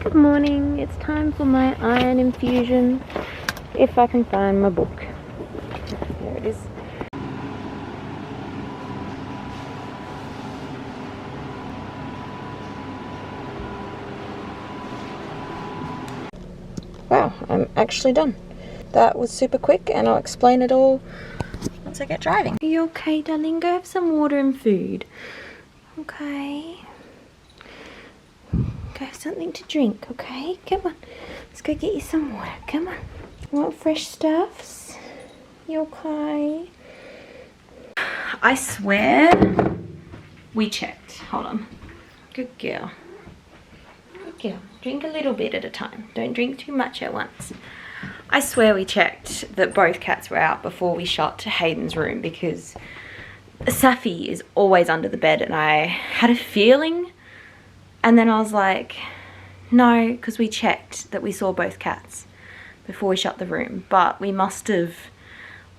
Good morning, it's time for my Iron Infusion, if I can find my book. There it is. Wow, I'm actually done. That was super quick and I'll explain it all once I get driving. Are you okay, darling? Go have some water and food. Okay. Go have something to drink, okay? Come on. Let's go get you some water. Come on. You want fresh stuffs? You okay? I swear we checked. Hold on. Good girl. Good girl. Drink a little bit at a time. Don't drink too much at once. I swear we checked that both cats were out before we shot to Hayden's room because Safi is always under the bed and I had a feeling. And then I was like, no, because we checked that we saw both cats before we shut the room. But we must have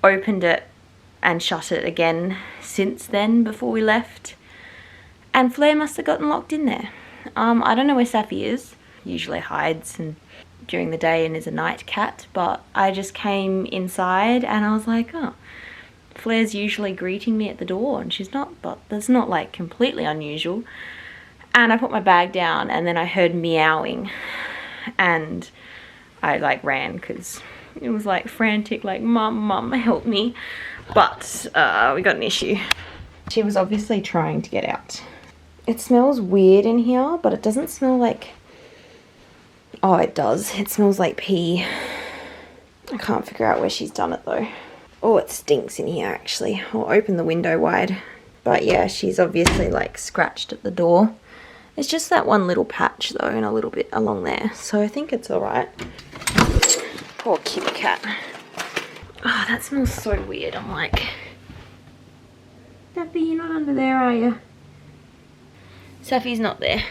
opened it and shut it again since then before we left. And Flair must have gotten locked in there. I don't know where Safi is. Usually hides during the day and is a night cat. But I just came inside and I was like, oh, Flair's usually greeting me at the door. And she's not, but that's not like completely unusual. And I put my bag down and then I heard meowing and I like ran because it was like frantic, like mum, help me. But we got an issue. She was obviously trying to get out. It smells weird in here, but it doesn't smell like, oh it does. It smells like pee. I can't figure out where she's done it though. Oh, it stinks in here actually. I'll open the window wide. But yeah, she's obviously like scratched at the door. It's just that one little patch though and a little bit along there. So I think it's alright. Poor kitty cat. Oh, that smells so weird. I'm like, Safi, you're not under there, are you? Safi's not there.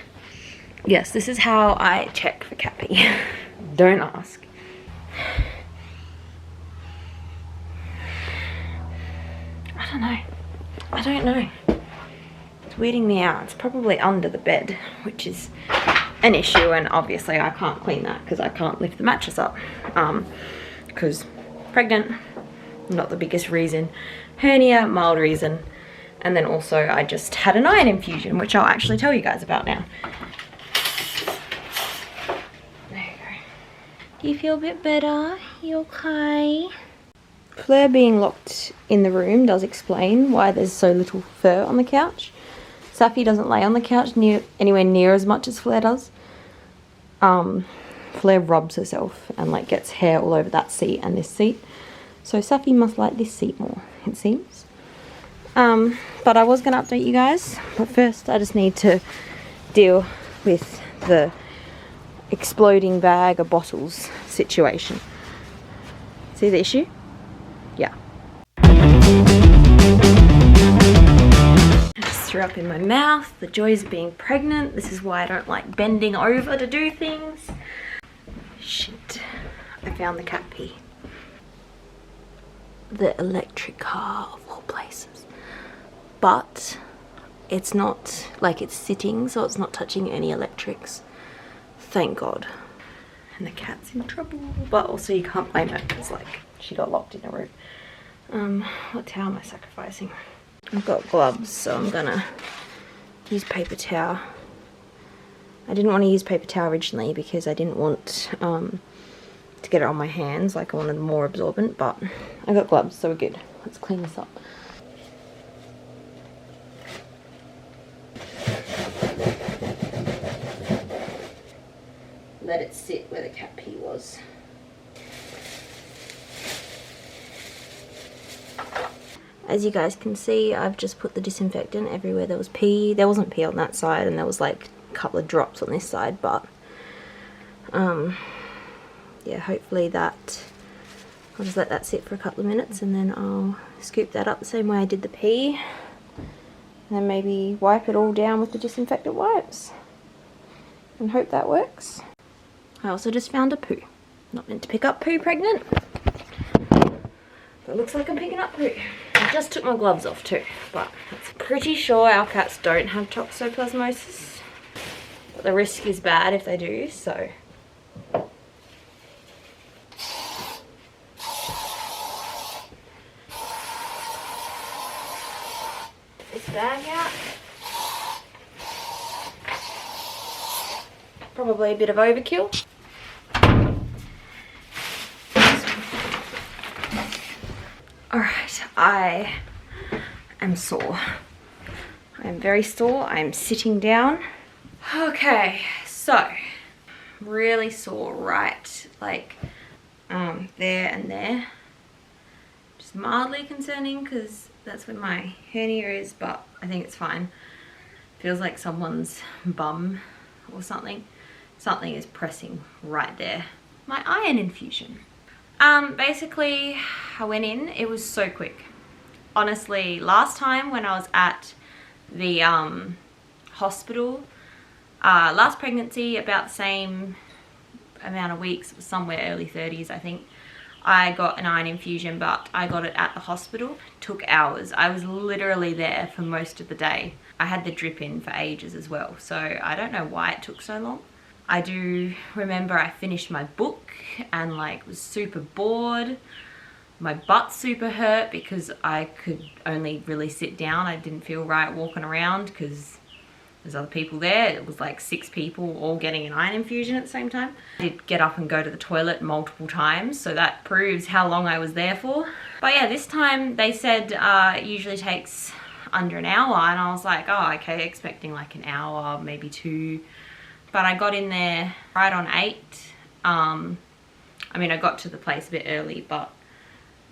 Yes, this is how I check for cat pee. Don't ask. I don't know. Weirding me out. It's probably under the bed, which is an issue, and obviously I can't clean that because I can't lift the mattress up because pregnant, not the biggest reason, hernia, mild reason, and then also I just had an iron infusion, which I'll actually tell you guys about now. There you go. Do you feel a bit better? You okay? Flair being locked in the room does explain why there's so little fur on the couch. Safi doesn't lay on the couch anywhere near as much as Flair does. Flair rubs herself and like gets hair all over that seat and this seat. So Safi must like this seat more, it seems. But I was going to update you guys. But first I just need to deal with the exploding bag of bottles situation. See the issue? Yeah. Threw up in my mouth. The joys of being pregnant. This is why I don't like bending over to do things. Shit. I found the cat pee. The electric car of all places. But it's not like it's sitting, so it's not touching any electrics. Thank God. And the cat's in trouble. But also you can't blame her because like she got locked in a room. What towel am I sacrificing? I've got gloves, so I'm gonna use paper towel. I didn't want to use paper towel originally because I didn't want to get it on my hands, like I wanted more absorbent, but I got gloves, so we're good. Let's clean this up. Let it sit where the cat pee was. As you guys can see, I've just put the disinfectant everywhere there was pee. There wasn't pee on that side and there was like a couple of drops on this side, but yeah, hopefully that, I'll just let that sit for a couple of minutes and then I'll scoop that up the same way I did the pee. And then maybe wipe it all down with the disinfectant wipes. And hope that works. I also just found a poo. Not meant to pick up poo pregnant. But it looks like I'm picking up poo. I just took my gloves off too, but I'm pretty sure our cats don't have toxoplasmosis. But the risk is bad if they do, so. This bag out. Probably a bit of overkill. Alright, I am sore. I am very sore. I am sitting down. Okay, so really sore right like there and there. Just mildly concerning because that's where my hernia is, but I think it's fine. Feels like someone's bum or something. Something is pressing right there. My iron infusion. Basically I went in, it was so quick. Honestly, last time when I was at the hospital, last pregnancy, about the same amount of weeks, it was somewhere early 30s I think, I got an iron infusion, but I got it at the hospital. Took hours. I was literally there for most of the day. I had the drip in for ages as well, so I don't know why it took so long. I do remember I finished my book and like was super bored. My butt super hurt because I could only really sit down. I didn't feel right walking around because there's other people there. It was like 6 people all getting an iron infusion at the same time. I did get up and go to the toilet multiple times, so that proves how long I was there for. But yeah, this time they said it usually takes under an hour, and I was like, oh okay, expecting like an hour, maybe 2. But I got in there right on 8. I mean, I got to the place a bit early, but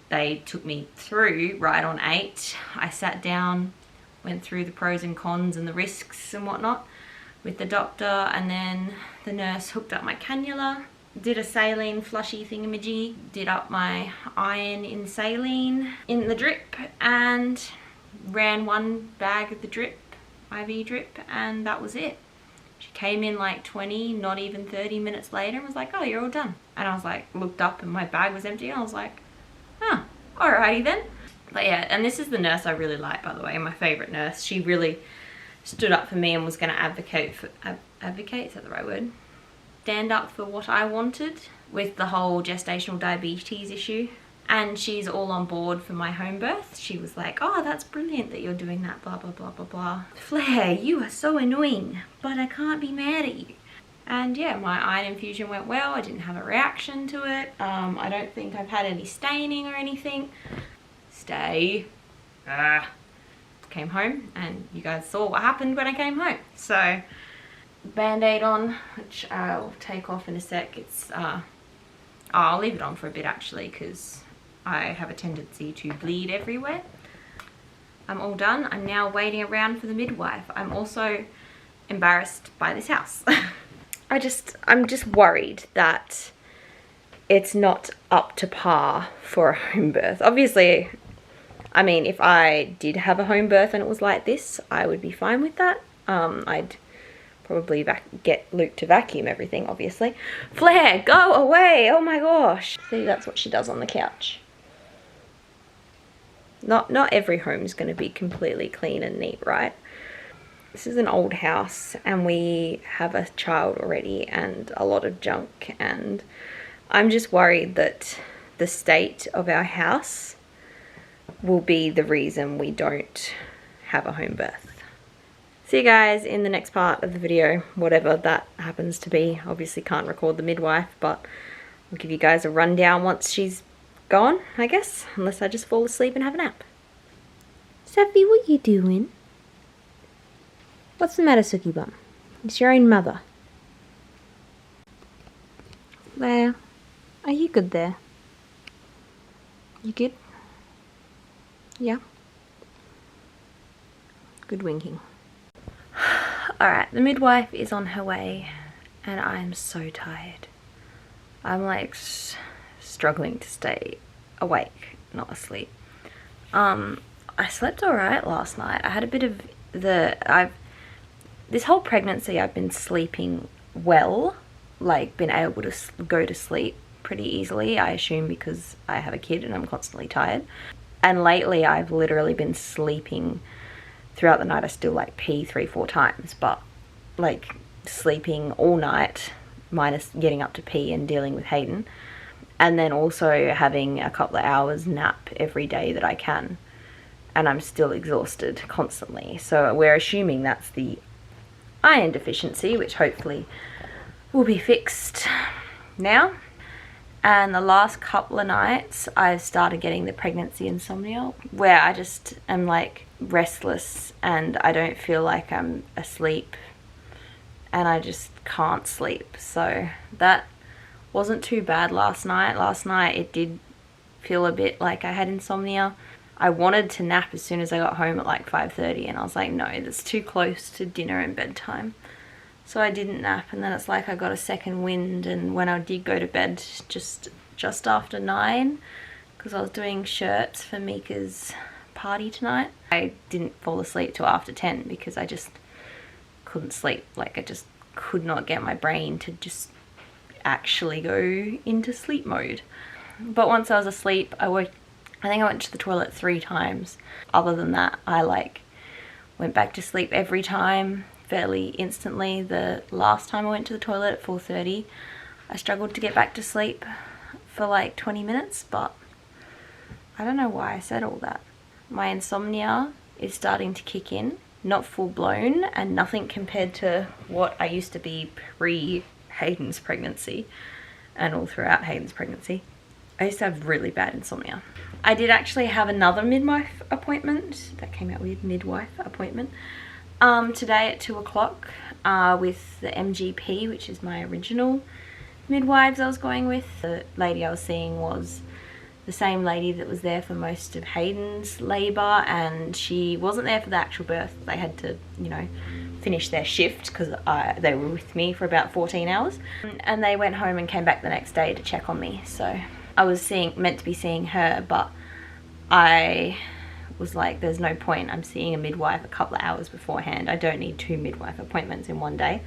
they took me through right on 8. I sat down, went through the pros and cons and the risks and whatnot with the doctor, and then the nurse hooked up my cannula, did a saline flushy thingamajig, did up my iron in saline in the drip, and ran 1 bag of the drip, IV drip, and that was it. She came in like 20, not even 30 minutes later and was like, oh, you're all done. And I was like, looked up and my bag was empty, and I was like, huh, alrighty then. But yeah, and this is the nurse I really like, by the way, my favourite nurse. She really stood up for me and was going to advocate for, advocate, is that the right word? Stand up for what I wanted with the whole gestational diabetes issue. And she's all on board for my home birth. She was like, oh, that's brilliant that you're doing that, blah, blah, blah, blah, blah. Flair, you are so annoying, but I can't be mad at you. And yeah, my iron infusion went well. I didn't have a reaction to it. I don't think I've had any staining or anything. Came home and you guys saw what happened when I came home. So band-aid on, which I'll take off in a sec. It's I'll leave it on for a bit actually, because I have a tendency to bleed everywhere. I'm all done. I'm now waiting around for the midwife. I'm also embarrassed by this house. I'm just worried that it's not up to par for a home birth. Obviously, I mean, if I did have a home birth and it was like this, I would be fine with that. I'd probably get Luke to vacuum everything, obviously. Flair, go away! Oh my gosh! See, that's what she does on the couch. Not every home is going to be completely clean and neat, right? This is an old house and we have a child already and a lot of junk, and I'm just worried that the state of our house will be the reason we don't have a home birth. See you guys in the next part of the video, whatever that happens to be. Obviously can't record the midwife, but I'll give you guys a rundown once she's gone, I guess, unless I just fall asleep and have a nap. Sophie, what you doing? What's the matter, Suki Bum? It's your own mother. There. Are you good there? You good? Yeah? Good winking. Alright, the midwife is on her way and I'm so tired. I'm like struggling to stay awake, not asleep. I slept alright last night. I had a bit of this whole pregnancy I've been sleeping well, like been able to go to sleep pretty easily, I assume because I have a kid and I'm constantly tired. And lately I've literally been sleeping throughout the night. I still like pee 3-4 times, but like sleeping all night, minus getting up to pee and dealing with Hayden, and then also having a couple of hours nap every day that I can, and I'm still exhausted constantly. So we're assuming that's the iron deficiency, which hopefully will be fixed now. And the last couple of nights I've started getting the pregnancy insomnia, where I just am like restless and I don't feel like I'm asleep and I just can't sleep. So that wasn't too bad last night. Last night it did feel a bit like I had insomnia. I wanted to nap as soon as I got home at like 5:30, and I was like, no, that's too close to dinner and bedtime. So I didn't nap, and then it's like I got a second wind, and when I did go to bed just after 9, because I was doing shirts for Meeka's party tonight, I didn't fall asleep till after 10 because I just couldn't sleep. Like I just could not get my brain to just actually go into sleep mode. But once I was asleep, I think I went to the toilet 3 times. Other than that, I like went back to sleep every time fairly instantly. The last time I went to the toilet at 4:30, I struggled to get back to sleep for like 20 minutes, but I don't know why I said all that. My insomnia is starting to kick in, not full blown, and nothing compared to what I used to be pre Hayden's pregnancy and all throughout Hayden's pregnancy. I used to have really bad insomnia. I did actually have another midwife appointment. That came out weird, midwife appointment. Today at 2 o'clock with the MGP, which is my original midwives I was going with. The lady I was seeing was the same lady that was there for most of Hayden's labour, and she wasn't there for the actual birth. They had to, you know, finish their shift because they were with me for about 14 hours. And they went home and came back the next day to check on me. So I was meant to be seeing her, but I was like, there's no point. I'm seeing a midwife a couple of hours beforehand. I don't need 2 midwife appointments in one day,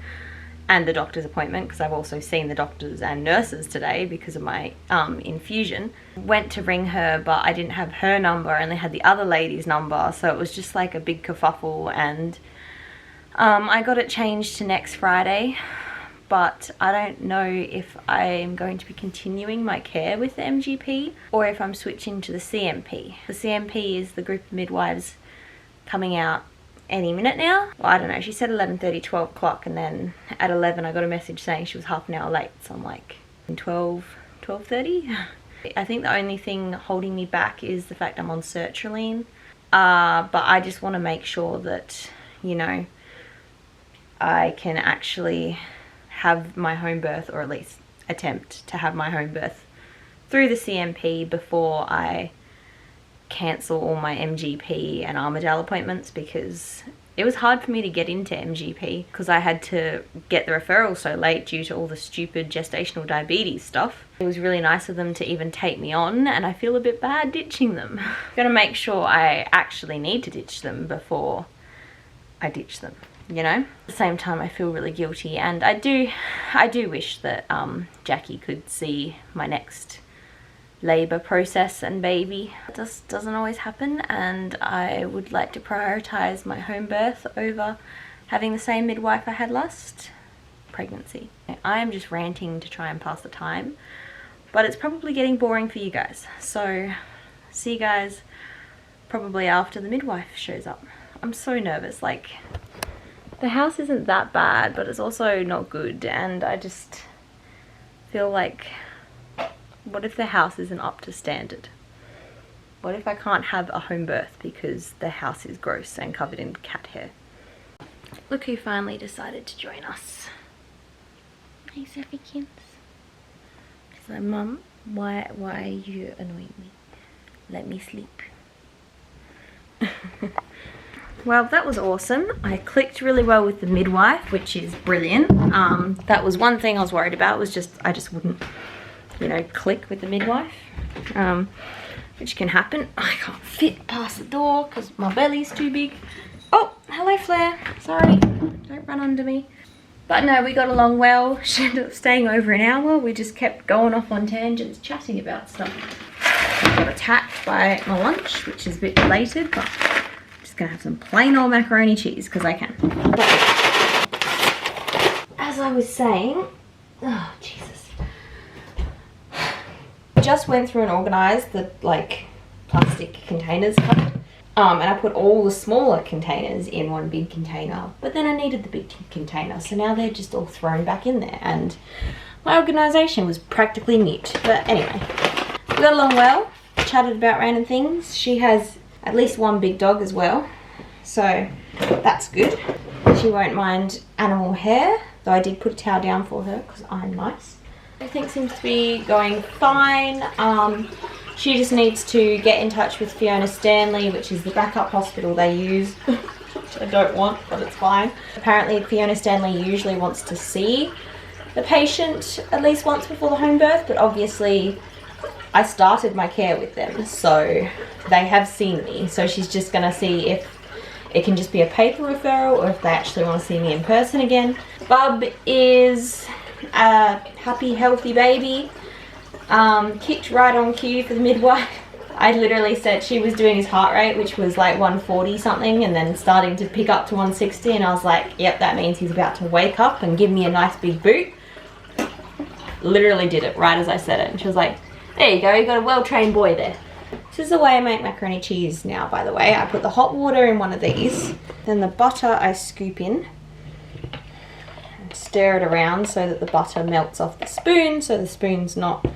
and the doctor's appointment, because I've also seen the doctors and nurses today because of my infusion. Went to ring her, but I didn't have her number, I only had the other lady's number, so it was just like a big kerfuffle, and I got it changed to next Friday. But I don't know if I'm going to be continuing my care with the MGP or if I'm switching to the CMP. The CMP is the group of midwives coming out any minute now. Well, I don't know, she said 11:30, 12 o'clock, and then at 11 I got a message saying she was half an hour late. So I'm like, 12:30? I think the only thing holding me back is the fact I'm on sertraline. But I just want to make sure that, you know, I can actually have my home birth, or at least attempt to have my home birth through the CMP before I cancel all my MGP and Armadale appointments, because it was hard for me to get into MGP because I had to get the referral so late due to all the stupid gestational diabetes stuff. It was really nice of them to even take me on, and I feel a bit bad ditching them. I'm gonna make sure I actually need to ditch them before I ditch them, you know? At the same time, I feel really guilty, and I do wish that Jackie could see my next labour process and baby. It just doesn't always happen, and I would like to prioritise my home birth over having the same midwife I had last pregnancy. I am just ranting to try and pass the time, but it's probably getting boring for you guys. So see you guys probably after the midwife shows up. I'm so nervous. Like, the house isn't that bad, but it's also not good, and I just feel like, what if the house isn't up to standard? What if I can't have a home birth because the house is gross and covered in cat hair? Look who finally decided to join us. Hey, Sophykins. She's like, Mum, why are you annoying me? Let me sleep. Well, that was awesome. I clicked really well with the midwife, which is brilliant. That was one thing I was worried about, was just I just wouldn't, you know, click with the midwife, which can happen. I can't fit past the door because my belly's too big. Oh, hello Flair. Sorry, don't run under me. But no, we got along well. She ended up staying over an hour. We just kept going off on tangents, chatting about stuff. I got attacked by my lunch, which is a bit belated, but I'm just gonna have some plain old macaroni cheese because I can. I was saying, oh Jesus, just went through and organised the like plastic containers cupboard. And I put all the smaller containers in one big container, but then I needed the big container, so now they're just all thrown back in there, and my organisation was practically mute. But anyway, we got along well, chatted about random things. She has at least one big dog as well, so that's good. She won't mind animal hair, though I did put a towel down for her because I'm nice. Everything seems to be going fine. She just needs to get in touch with Fiona Stanley, which is the backup hospital they use, which I don't want, but it's fine. Apparently Fiona Stanley usually wants to see the patient at least once before the home birth, but obviously I started my care with them, so they have seen me. So she's just going to see if it can just be a paper referral or if they actually want to see me in person again. Bub is a happy, healthy baby. Kicked right on cue for the midwife. I literally said she was doing his heart rate, which was like 140 something, and then starting to pick up to 160, and I was like, yep, that means he's about to wake up and give me a nice big boot. Literally did it right as I said it, and she was like, there you go, you got a well-trained boy there. This is the way I make macaroni cheese now, by the way. I put the hot water in one of these, then the butter I scoop in and stir it around so that the butter melts off the spoon, so the spoon's not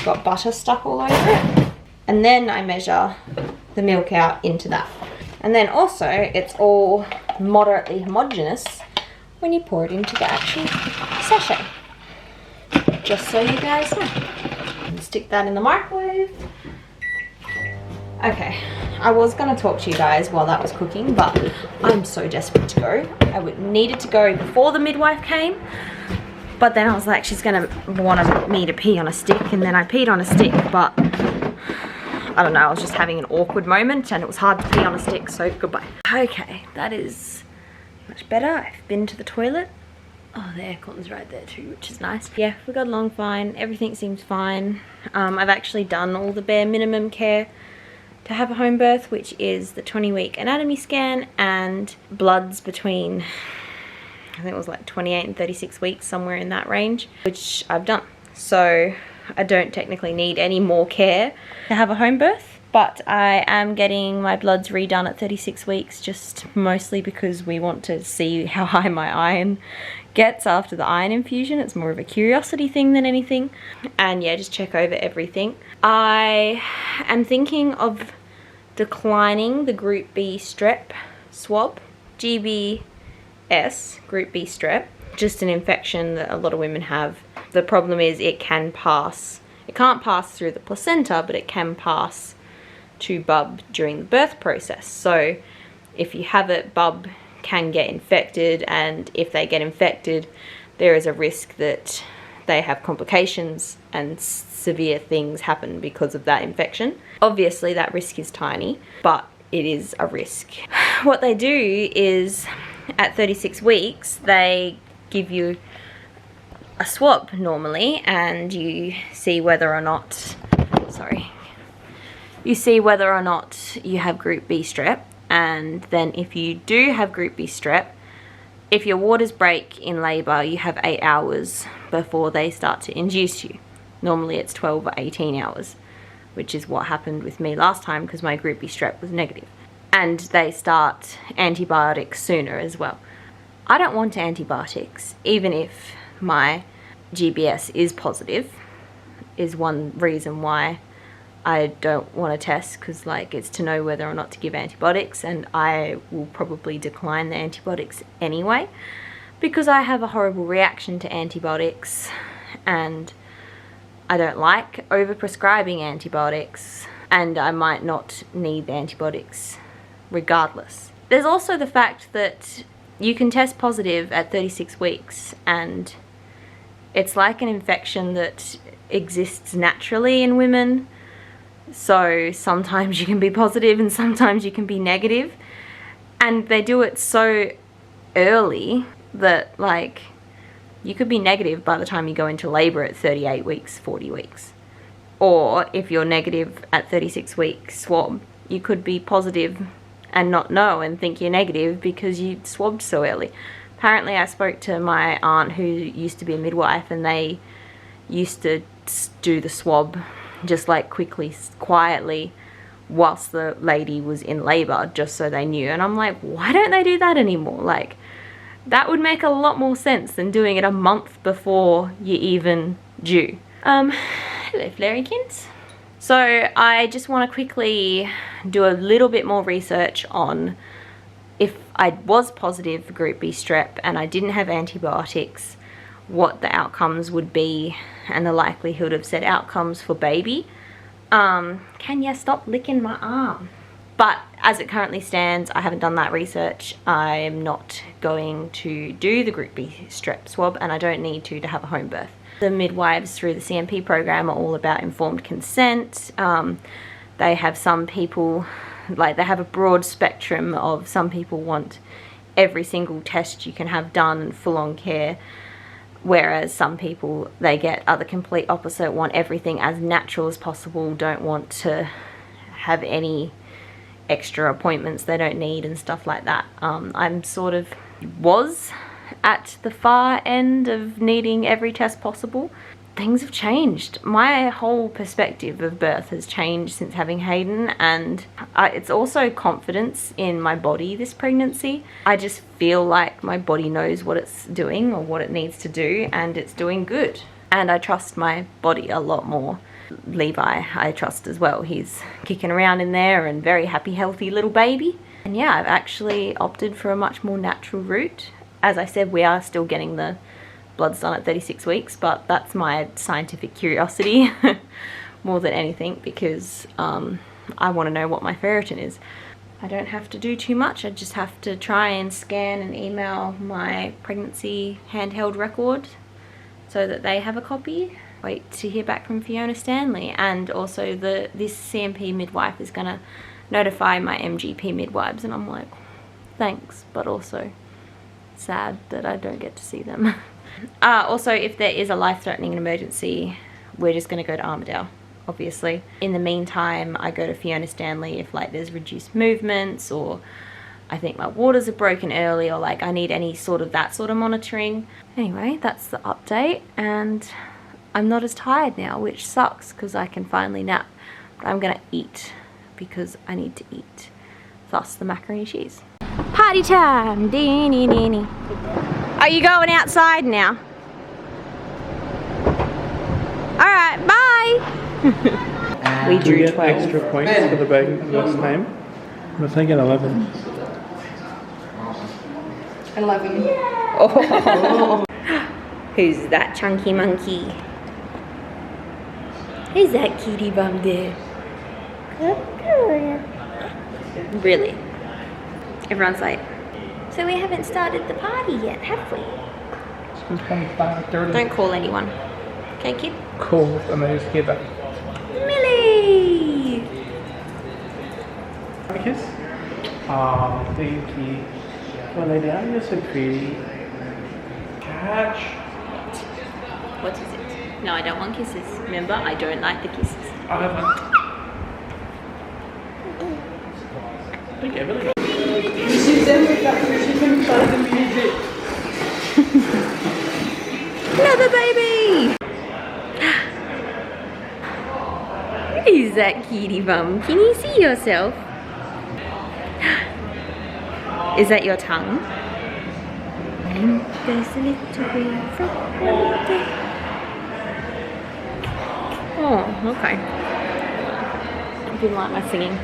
got butter stuck all over it. And then I measure the milk out into that. And then also it's all moderately homogeneous when you pour it into the actual sachet. Just so you guys know. And stick that in the microwave. Okay, I was going to talk to you guys while that was cooking, but I'm so desperate to go. I needed to go before the midwife came, but then I was like, she's going to want me to pee on a stick, and then I peed on a stick, but I don't know, I was just having an awkward moment and it was hard to pee on a stick, so goodbye. Okay, that is much better. I've been to the toilet. Oh, the aircon's right there too, which is nice. Yeah, we got along fine. Everything seems fine. I've actually done all the bare minimum care to have a home birth, which is the 20-week anatomy scan and bloods between, I think it was like 28 and 36 weeks, somewhere in that range, which I've done. So I don't technically need any more care to have a home birth, but I am getting my bloods redone at 36 weeks, just mostly because we want to see how high my iron gets after the iron infusion. It's more of a curiosity thing than anything. And yeah, just check over everything. I am thinking of declining the Group B strep swab. GBS, Group B strep, just an infection that a lot of women have. The problem is it can pass. It can't pass through the placenta, but it can pass to bub during the birth process. So if you have it, bub can get infected, and if they get infected, there is a risk that they have complications and severe things happen because of that infection. Obviously that risk is tiny, but it is a risk. What they do is at 36 weeks they give you a swab normally, and you see whether or not, you see whether or not you have Group B strep. And then if you do have Group B strep, if your waters break in labour, you have 8 hours before they start to induce you. Normally it's 12 or 18 hours, which is what happened with me last time because my Group B strep was negative. And they start antibiotics sooner as well. I don't want antibiotics, even if my GBS is positive, is one reason why I don't want to test, because like it's to know whether or not to give antibiotics, and I will probably decline the antibiotics anyway because I have a horrible reaction to antibiotics and I don't like over-prescribing antibiotics, and I might not need the antibiotics regardless. There's also the fact that you can test positive at 36 weeks and it's like an infection that exists naturally in women. So sometimes you can be positive and sometimes you can be negative, and they do it so early that like you could be negative by the time you go into labour at 38 weeks, 40 weeks. Or if you're negative at 36 weeks swab, you could be positive and not know and think you're negative because you swabbed so early. Apparently I spoke to my aunt who used to be a midwife, and they used to do the swab just like quickly, quietly, whilst the lady was in labour, just so they knew. And I'm like, why don't they do that anymore? Like, that would make a lot more sense than doing it a month before you're even due. Hello Flarykins. So I just want to quickly do a little bit more research on if I was positive for group B strep and I didn't have antibiotics, what the outcomes would be and the likelihood of said outcomes for baby. Can you stop licking my arm? But as it currently stands, I haven't done that research. I'm not going to do the group B strep swab, and I don't need to have a home birth. The midwives through the CMP program are all about informed consent. They have some people, like they have a broad spectrum of, some people want every single test you can have done and full-on care, whereas some people, they are the complete opposite, want everything as natural as possible, don't want to have any extra appointments they don't need and stuff like that. I'm sort of was at the far end of needing every test possible. Things have changed. My whole perspective of birth has changed since having Hayden, and it's also confidence in my body this pregnancy. I just feel like my body knows what it's doing or what it needs to do, and it's doing good. And I trust my body a lot more. Levi, I trust as well. He's kicking around in there and very happy, healthy little baby. And yeah, I've actually opted for a much more natural route. As I said, we are still getting the bloods done at 36 weeks, but that's my scientific curiosity more than anything, because I want to know what my ferritin is. I don't have to do too much. I just have to try and scan and email my pregnancy handheld record so that they have a copy. Wait to hear back from Fiona Stanley, and also this CMP midwife is going to notify my MGP midwives, and I'm like, thanks, but also sad that I don't get to see them. Also, if there is a life-threatening emergency, we're just going to go to Armadale, obviously. In the meantime, I go to Fiona Stanley if like there's reduced movements, or I think my waters are broken early, or like I need any sort of that sort of monitoring. Anyway, that's the update, and I'm not as tired now, which sucks because I can finally nap. But I'm gonna eat because I need to eat. Thus the macaroni and cheese. Party time! Deenie deenie. Are you going outside now? Alright, bye! We drew 12. Extra points for the baby this time. We're thinking 11. 11. Oh. Who's that chunky monkey? Who's that kitty bum there? Really? Everyone's like, so we haven't started the party yet, have we? Don't call anyone. Okay, kid? Cool, and then just give that. Millie! Have a kiss? Oh, thank you. Well, lay down, you're so pretty. Catch. What is it? No, I don't want kisses. Remember, I don't like the kisses. I haven't. Thank you, really. Another baby! Who's that kitty bum? Can you see yourself? Is that your tongue? And there's a little green frog. Oh, okay. I didn't like my singing.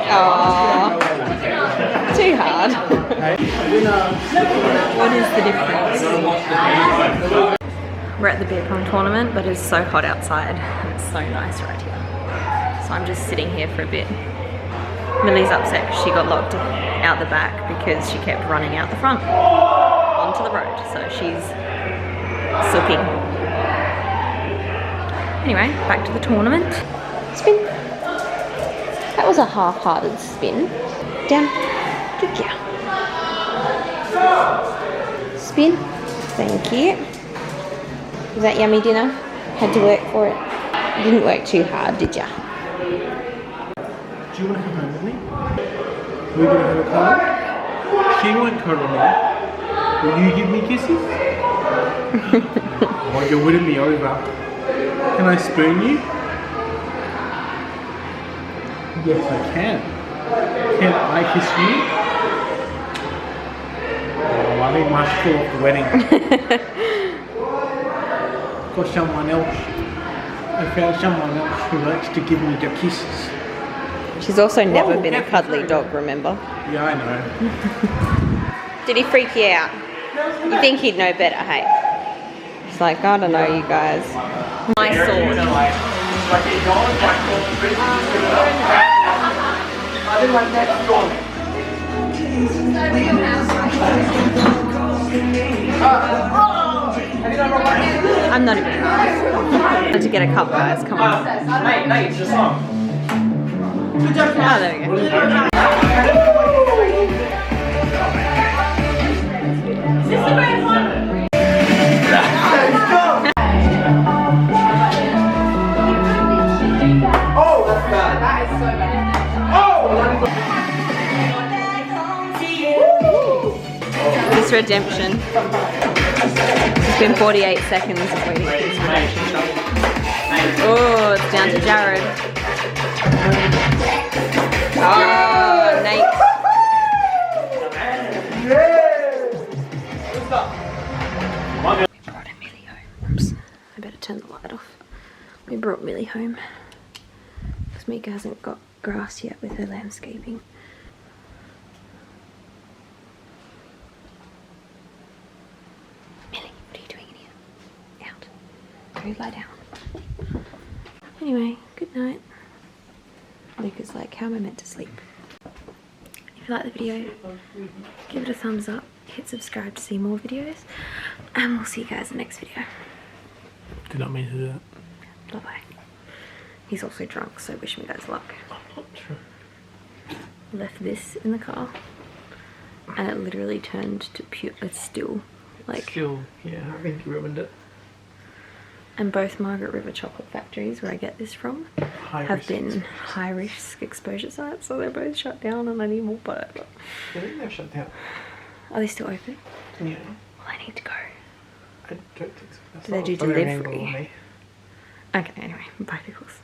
Aww. Too hard. What is the difference? We're at the Beer Pong Tournament, but it's so hot outside. It's so nice right here. So I'm just sitting here for a bit. Millie's upset because she got locked out the back because she kept running out the front onto the road. So she's sulking. Anyway, back to the tournament. Spin. That was a half-hearted spin. Down. Good girl. Spin. bin. Thank you. Was that yummy dinner? Had to work for it. You didn't work too hard, did ya? Do you want to come home with me? We're going to have a cuddle. She won't cuddle me. Will you give me kisses? Oh, you're winning me over. Can I spoon you? Yes, I can. Can I kiss you? Oh, I think my full off the wedding. Got someone else. I found someone else who likes to give me the kisses. She's also never been a cuddly dog, remember? Yeah, I know. Did he freak you out? You think he'd know better, hey? She's like, I don't know, you guys. My sword. I'm not even. I had to get a cup, guys. Come on. Mate, it's just on. Good job, Oh, there we go. Oh, that's bad. That is so bad. Oh! This redemption. It's been 48 seconds of waiting for this redemption shot. Oh, it's down to Jarrad. Oh, Nate. We brought Millie home. Oops. I better turn the light off. We brought Millie home. Because Meeka hasn't got grass yet with her landscaping. Millie, what are you doing in here? Out. Go lie down. Anyway, good night. Luca's like, how am I meant to sleep? If you like the video, give it a thumbs up, hit subscribe to see more videos, and we'll see you guys in the next video. Did not mean to do that. Bye bye. He's also drunk, so wish me guys luck. True. Left this in the car, and it literally turned to pure. It's still like. Still, yeah, I think you ruined it. And both Margaret River chocolate factories, where I get this from, have been high risk exposure sites, so they're both shut down, and I need more butter. I think they're shut down. Are they still open? Yeah. Well, I need to go. I don't think so. Do they do delivery? Okay, anyway, bye pickles.